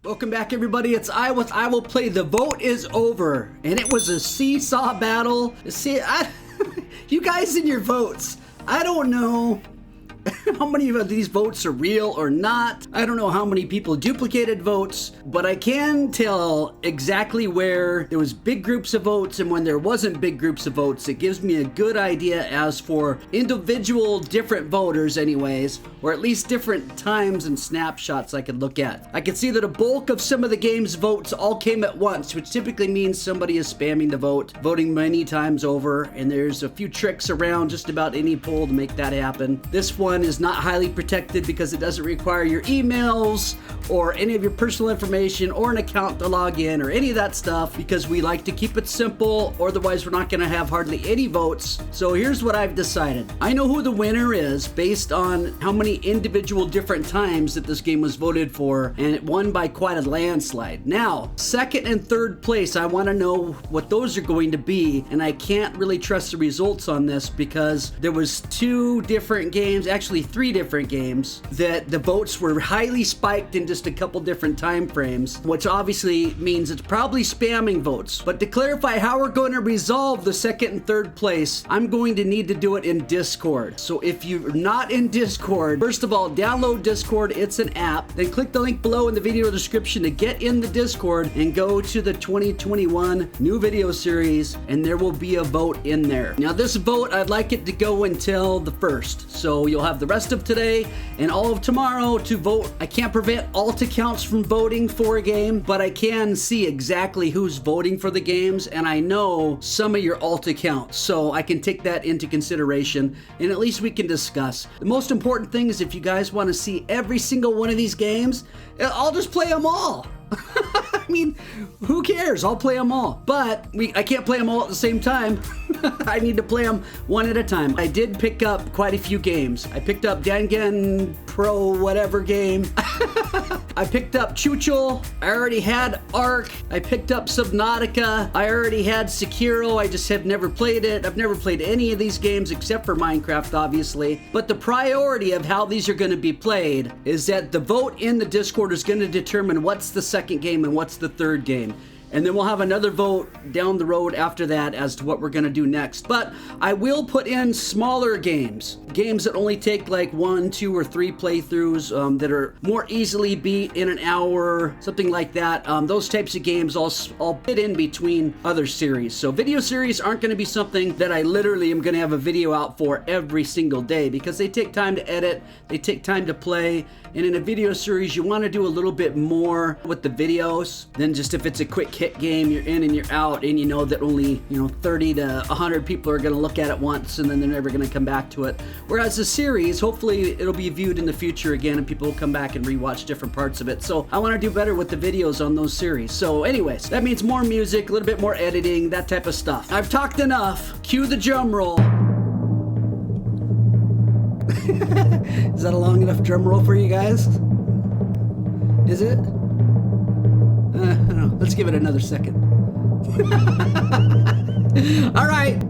Welcome back, everybody. It's EyeWillPlay. The vote is over, and it was a seesaw battle. See, you guys and your votes. I don't know how many of these votes are real or not. I don't know how many people duplicated votes, but I can tell exactly where there was big groups of votes and when there wasn't big groups of votes. It gives me a good idea as for individual different voters anyways, or at least different times and snapshots I could look at. I can see that a bulk of some of the game's votes all came at once, which typically means somebody is spamming the vote, voting many times over, and there's a few tricks around just about any poll to make that happen. This one is not highly protected because it doesn't require your emails or any of your personal information or an account to log in or any of that stuff, because we like to keep it simple, or otherwise we're not going to have hardly any votes. So here's what I've decided. I know who the winner is based on how many individual different times that this game was voted for, and it won by quite a landslide. Now, second and third place, I want to know what those are going to be, and I can't really trust the results on this because there was two different games, actually three different games, that the votes were highly spiked in just a couple different time frames, which obviously means it's probably spamming votes. But to clarify how we're going to resolve the second and third place, I'm going to need to do it in Discord. So if you're not in Discord, first of all, download Discord. It's an app. Then click the link below in the video description to get in the Discord and go to the 2021 new video series, and there will be a vote in there. Now this vote, I'd like it to go until the 1st. So you'll have the rest of today and all of tomorrow to vote. I can't prevent alt accounts from voting for a game, but I can see exactly who's voting for the games, and I know some of your alt accounts, so I can take that into consideration, and at least we can discuss. The most important thing is if you guys want to see every single one of these games, I'll just play them all. I mean, who cares? I'll play them all. But I can't play them all at the same time. I need to play them one at a time. I did pick up quite a few games. I picked up Dangan Pro whatever game. I picked up Chuchul. I already had Ark. I picked up Subnautica. I already had Sekiro. I just have never played it. I've never played any of these games except for Minecraft, obviously. But the priority of how these are going to be played is that the vote in the Discord is going to determine what's the second game and what's the third game. And then we'll have another vote down the road after that as to what we're going to do next. But I will put in smaller games that only take like 1, 2, or 3 playthroughs, that are more easily beat in an hour, something like that. Those types of games I'll fit in between other series. So video series aren't going to be something that I literally am going to have a video out for every single day, because they take time to edit, they take time to play, and in a video series you want to do a little bit more with the videos than just if it's a quick hit game, you're in and you're out, and you know that only 30 to 100 people are going to look at it once and then they're never going to come back to it. Whereas a series, hopefully it'll be viewed in the future again and people will come back and rewatch different parts of it. So I want to do better with the videos on those series. So anyways, that means more music, a little bit more editing, that type of stuff. I've talked enough. Cue the drum roll. Is that a long enough drum roll for you guys? Is it? I don't know. Let's give it another second. All right.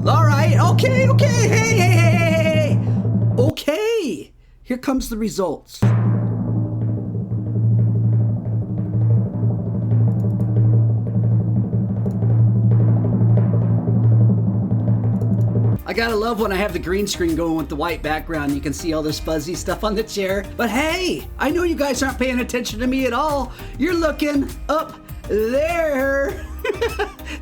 Okay. Hey. Okay. Here comes the results. I gotta love when I have the green screen going with the white background. You can see all this fuzzy stuff on the chair. But hey, I know you guys aren't paying attention to me at all. You're looking up there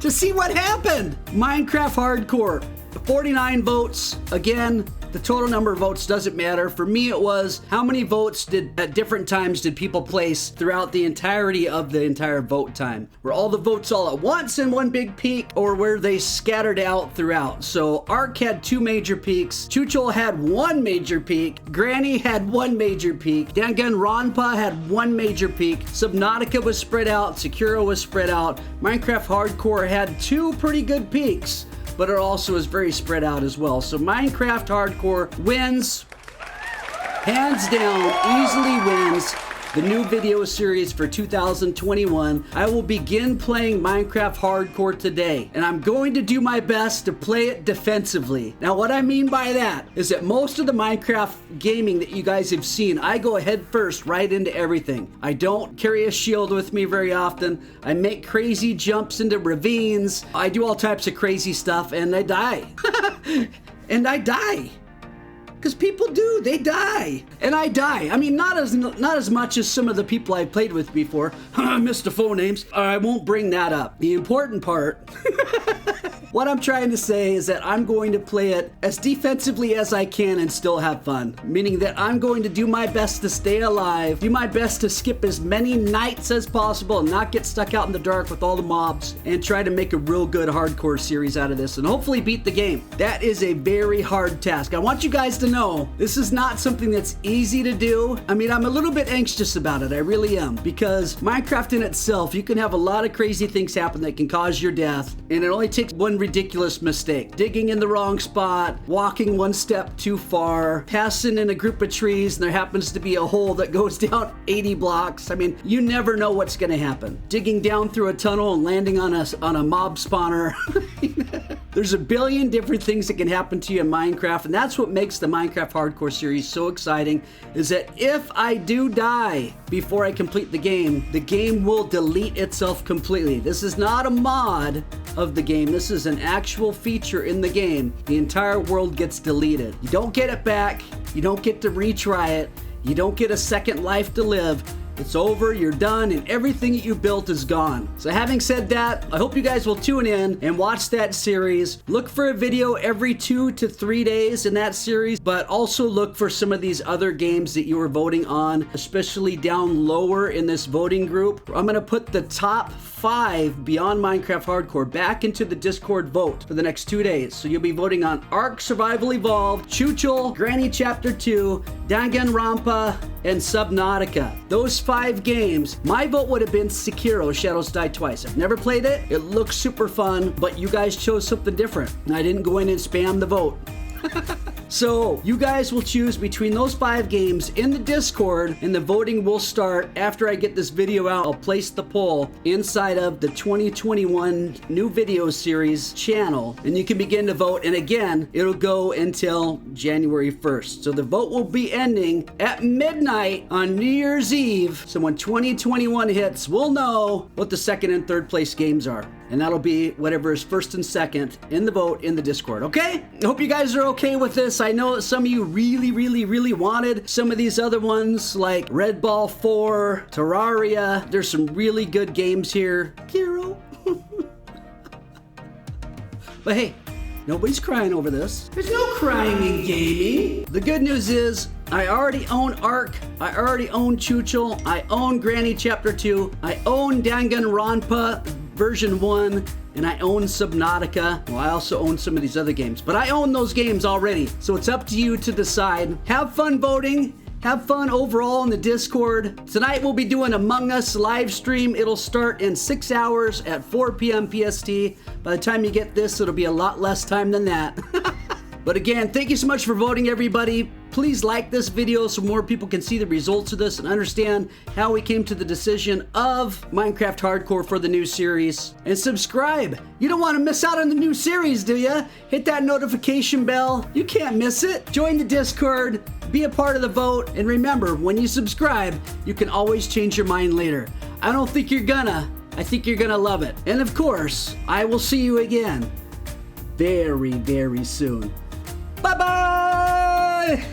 to see what happened. Minecraft Hardcore, 49 votes. Again, the total number of votes doesn't matter. For me, it was how many votes at different times did people place throughout the entirety of the entire vote time. Were all the votes all at once in one big peak, or were they scattered out throughout? So Ark had 2 major peaks. Chuchul had 1 major peak. Granny had 1 major peak. Danganronpa had 1 major peak. Subnautica was spread out. Sekiro was spread out. Minecraft Hardcore had 2 pretty good peaks, but it also is very spread out as well. So Minecraft Hardcore wins, hands down, easily wins. the new video series for 2021. I will begin playing Minecraft Hardcore today, and I'm going to do my best to play it defensively. Now, what I mean by that is that most of the Minecraft gaming that you guys have seen, I go head first right into everything. I don't carry a shield with me very often. I make crazy jumps into ravines. I do all types of crazy stuff, and I die. And I die. Because people do, they die. And I die. I mean, not as much as some of the people I've played with before. Missed the phone names. I won't bring that up. The important part, what I'm trying to say is that I'm going to play it as defensively as I can and still have fun. Meaning that I'm going to do my best to stay alive, do my best to skip as many nights as possible and not get stuck out in the dark with all the mobs, and try to make a real good hardcore series out of this and hopefully beat the game. That is a very hard task. I want you guys to know this is not something that's easy to do. I mean, I'm a little bit anxious about it. I really am, because Minecraft in itself, you can have a lot of crazy things happen that can cause your death, and it only takes one ridiculous mistake. Digging in the wrong spot, walking one step too far, passing in a group of trees and there happens to be a hole that goes down 80 blocks. I mean, you never know what's gonna happen. Digging down through a tunnel and landing on a mob spawner. There's a billion different things that can happen to you in Minecraft, and that's what makes the Minecraft Hardcore series so exciting, is that if I do die before I complete the game will delete itself completely. This is not a mod of the game. This is an actual feature in the game. The entire world gets deleted. You don't get it back. You don't get to retry it. You don't get a second life to live. It's over, you're done, and everything that you built is gone. So having said that, I hope you guys will tune in and watch that series. Look for a video every 2 to 3 days in that series, but also look for some of these other games that you were voting on, especially down lower in this voting group. I'm gonna put the top 5 Beyond Minecraft Hardcore back into the Discord vote for the next 2 days. So you'll be voting on Ark Survival Evolved, Chuchel, Granny Chapter 2, Danganronpa, and Subnautica. Those 5 games, my vote would have been Sekiro: Shadows Die Twice. I've never played it. It looks super fun, but you guys chose something different. And I didn't go in and spam the vote. So you guys will choose between those 5 games in the Discord, and the voting will start after I get this video out. I'll place the poll inside of the 2021 new video series channel, and you can begin to vote. And again, it'll go until January 1st. So the vote will be ending at midnight on New Year's Eve. So when 2021 hits, we'll know what the second and third place games are. And that'll be whatever is first and second in the vote in the Discord, okay? I hope you guys are okay with this. I know that some of you really wanted some of these other ones, like Red Ball 4, Terraria. There's some really good games here. Kiro. But hey, nobody's crying over this. There's no crying in gaming. The good news is, I already own Ark, I already own Chuchel, I own Granny Chapter 2, I own Danganronpa version 1, and I own Subnautica. Well, I also own some of these other games, but I own those games already, so it's up to you to decide. Have fun voting. Have fun overall in the Discord. Tonight we'll be doing Among Us live stream. It'll start in 6 hours at 4 p.m. PST. By the time you get this, it'll be a lot less time than that. But again, thank you so much for voting, everybody. Please like this video so more people can see the results of this and understand how we came to the decision of Minecraft Hardcore for the new series. And subscribe. You don't want to miss out on the new series, do you? Hit that notification bell. You can't miss it. Join the Discord. Be a part of the vote. And remember, when you subscribe, you can always change your mind later. I don't think you're gonna. I think you're gonna love it. And of course, I will see you again very soon. Bye-bye!